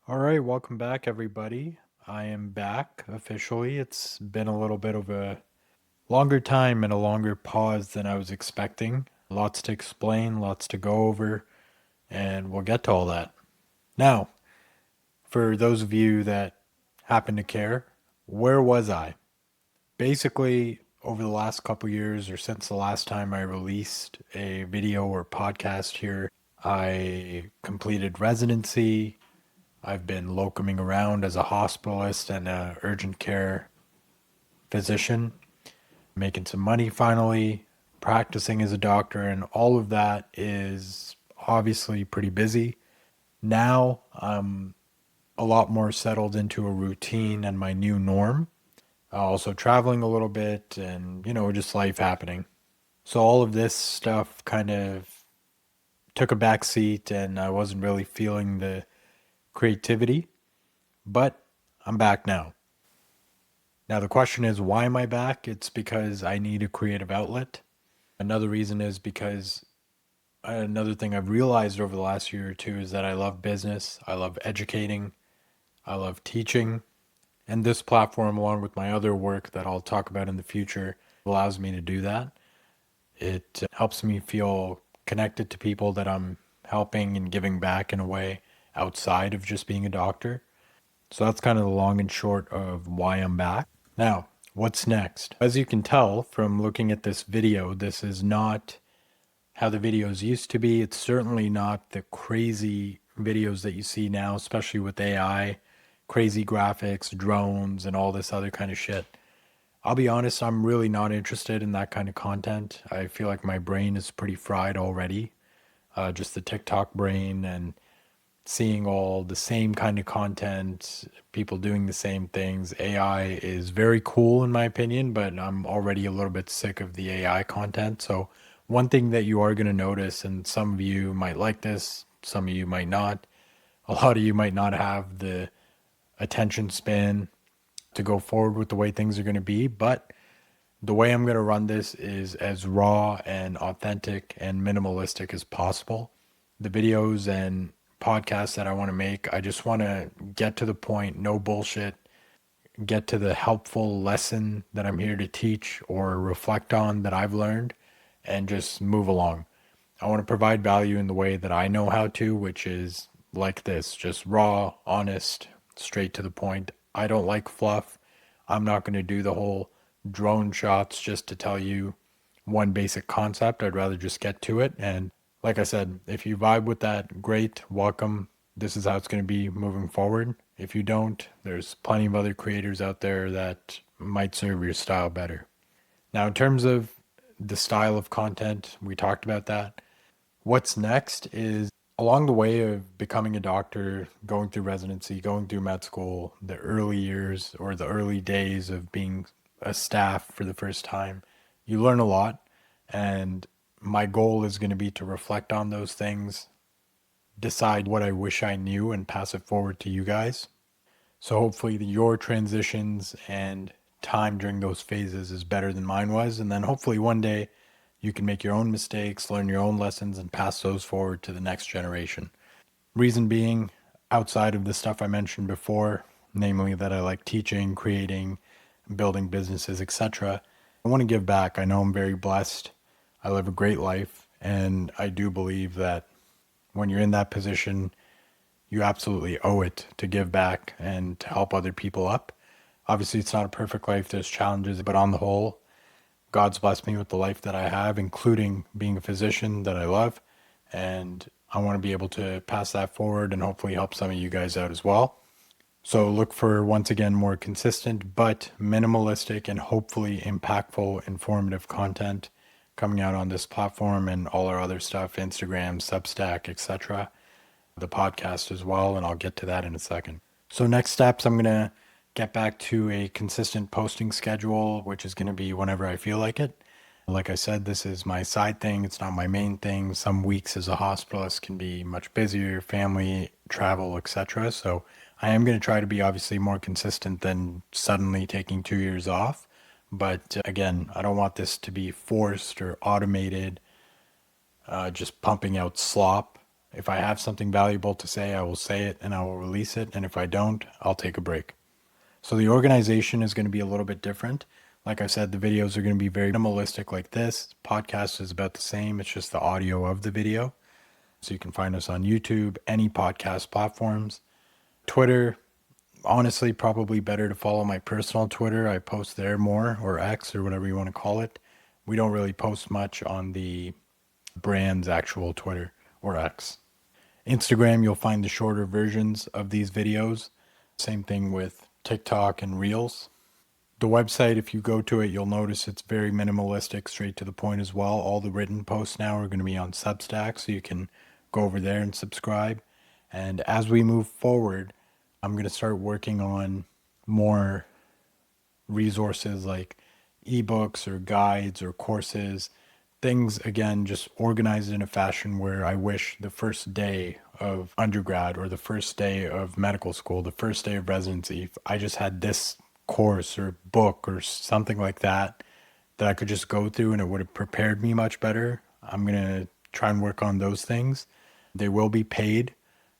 All right, welcome back, everybody. I am back officially. It's been a little bit of a longer time and a longer pause than I was expecting. Lots to explain, lots to go over, and we'll get to all that. Now, for those of you that happen to care, where was I? Basically, over the last couple years or since the last time I released a video or podcast here, I completed residency. I've been locuming around as a hospitalist and a urgent care physician, making some money finally, practicing as a doctor, and all of that is obviously pretty busy. Now I'm a lot more settled into a routine and my new norm. Also traveling a little bit and, just life happening. So all of this stuff kind of took a back seat and I wasn't really feeling the creativity, but I'm back now. Now, the question is, why am I back? It's because I need a creative outlet. Another reason is because another thing I've realized over the last year or two is that I love business, I love educating, I love teaching. And this platform, along with my other work that I'll talk about in the future, allows me to do that. It helps me feel connected to people that I'm helping and giving back in a way outside of just being a doctor. So that's kind of the long and short of why I'm back. Now, what's next? As you can tell from looking at this video, this is not how the videos used to be. It's certainly not the crazy videos that you see now, especially with AI, crazy graphics, drones, and all this other kind of shit. I'll be honest, I'm really not interested in that kind of content. I feel like my brain is pretty fried already. Just the TikTok brain and seeing all the same kind of content, people doing the same things. AI is very cool in my opinion, but I'm already a little bit sick of the AI content. So, one thing that you are going to notice, and some of you might like this, some of you might not, a lot of you might not have the attention span to go forward with the way things are going to be, but the way I'm going to run this is as raw and authentic and minimalistic as possible. The videos and podcasts that I want to make, I just want to get to the point, no bullshit, get to the helpful lesson that I'm here to teach or reflect on that I've learned, and just move along. I want to provide value in the way that I know how to, which is like this, just raw, honest, straight to the point. I don't like fluff. I'm not going to do the whole drone shots just to tell you one basic concept. I'd rather just get to it. And like I said, if you vibe with that, great, welcome. This is how it's going to be moving forward. If you don't, there's plenty of other creators out there that might serve your style better. Now, in terms of the style of content, we talked about that. What's next is along the way of becoming a doctor, going through residency, going through med school, the early years or the early days of being a staff for the first time, you learn a lot. And my goal is going to be to reflect on those things, decide what I wish I knew, and pass it forward to you guys. So hopefully your transitions and time during those phases is better than mine was. And then hopefully one day you can make your own mistakes, learn your own lessons, and pass those forward to the next generation. Reason being, outside of the stuff I mentioned before, namely that I like teaching, creating, building businesses, etc., I want to give back. I know I'm very blessed. I live a great life. And I do believe that when you're in that position, you absolutely owe it to give back and to help other people up. Obviously, it's not a perfect life, there's challenges, but on the whole, God's blessed me with the life that I have, including being a physician that I love. And I want to be able to pass that forward and hopefully help some of you guys out as well. So look for, once again, more consistent but minimalistic and hopefully impactful, informative content coming out on this platform and all our other stuff, Instagram, Substack, etc. The podcast as well, and I'll get to that in a second. So next steps, I'm going to get back to a consistent posting schedule, which is going to be whenever I feel like it. Like I said, this is my side thing. It's not my main thing. Some weeks as a hospitalist can be much busier, family, travel, etc. So I am going to try to be obviously more consistent than suddenly taking 2 years off. But again, I don't want this to be forced or automated, just pumping out slop. If I have something valuable to say, I will say it and I will release it. And if I don't, I'll take a break. So the organization is going to be a little bit different. Like I said, the videos are going to be very minimalistic like this. Podcast is about the same. It's just the audio of the video. So you can find us on YouTube, any podcast platforms. Twitter, honestly, probably better to follow my personal Twitter. I post there more, or X, or whatever you want to call it. We don't really post much on the brand's actual Twitter or X. Instagram, you'll find the shorter versions of these videos. Same thing with TikTok and Reels. The website, if you go to it, you'll notice it's very minimalistic, straight to the point as well. All the written posts now are going to be on Substack, so you can go over there and subscribe. And as we move forward, I'm going to start working on more resources like ebooks or guides or courses, things again just organized in a fashion where I wish the first day of undergrad or the first day of medical school, the first day of residency, if I just had this course or book or something like that that I could just go through and it would have prepared me much better. I'm going to try and work on those things. They will be paid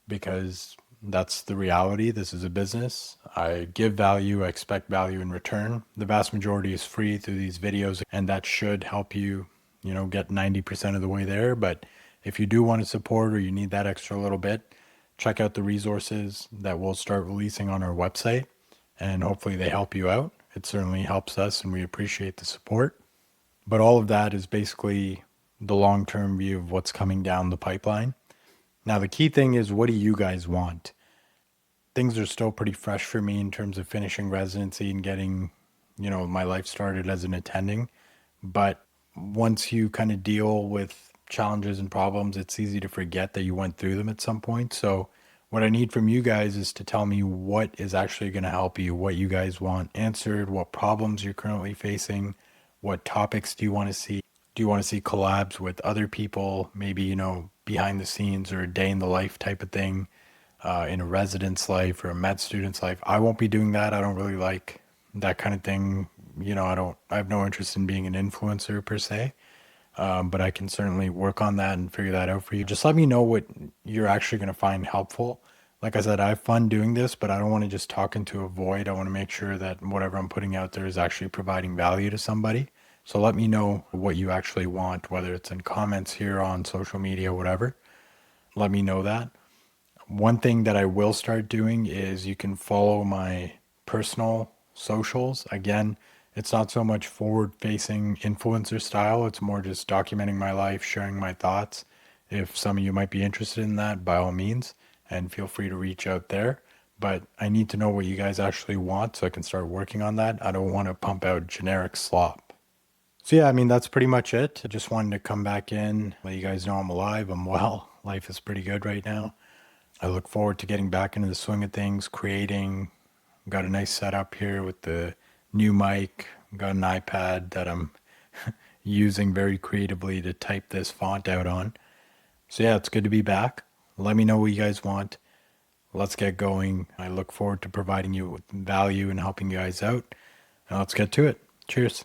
because that's the reality. This is a business. I give value, I expect value in return. The vast majority is free through these videos, and that should help you, get 90% of the way there. But if you do want to support or you need that extra little bit, check out the resources that we'll start releasing on our website, and hopefully they help you out. It certainly helps us, and we appreciate the support. But all of that is basically the long-term view of what's coming down the pipeline. Now, the key thing is, what do you guys want? Things are still pretty fresh for me in terms of finishing residency and getting, my life started as an attending. But once you kind of deal with challenges and problems, it's easy to forget that you went through them at some point. So what I need from you guys is to tell me what is actually going to help you, what you guys want answered, what problems you're currently facing, what topics do you want to see? Do you want to see collabs with other people, maybe, behind the scenes or a day in the life type of thing, in a resident's life or a med student's life? I won't be doing that. I don't really like that kind of thing. I have no interest in being an influencer per se. But I can certainly work on that and figure that out for you. Just let me know what you're actually going to find helpful. Like I said, I have fun doing this, but I don't want to just talk into a void. I want to make sure that whatever I'm putting out there is actually providing value to somebody. So let me know what you actually want, whether it's in comments here on social media, whatever. Let me know that. One thing that I will start doing is you can follow my personal socials. Again, it's not so much forward-facing influencer style. It's more just documenting my life, sharing my thoughts. If some of you might be interested in that, by all means, and feel free to reach out there. But I need to know what you guys actually want so I can start working on that. I don't want to pump out generic slop. So yeah, that's pretty much it. I just wanted to come back in, let you guys know I'm alive, I'm well. Life is pretty good right now. I look forward to getting back into the swing of things, creating. Got a nice setup here with the new mic. Got an iPad that I'm using very creatively to type this font out on. So yeah, it's good to be back. Let me know what you guys want. Let's get going. I look forward to providing you with value and helping you guys out. Now let's get to it. Cheers.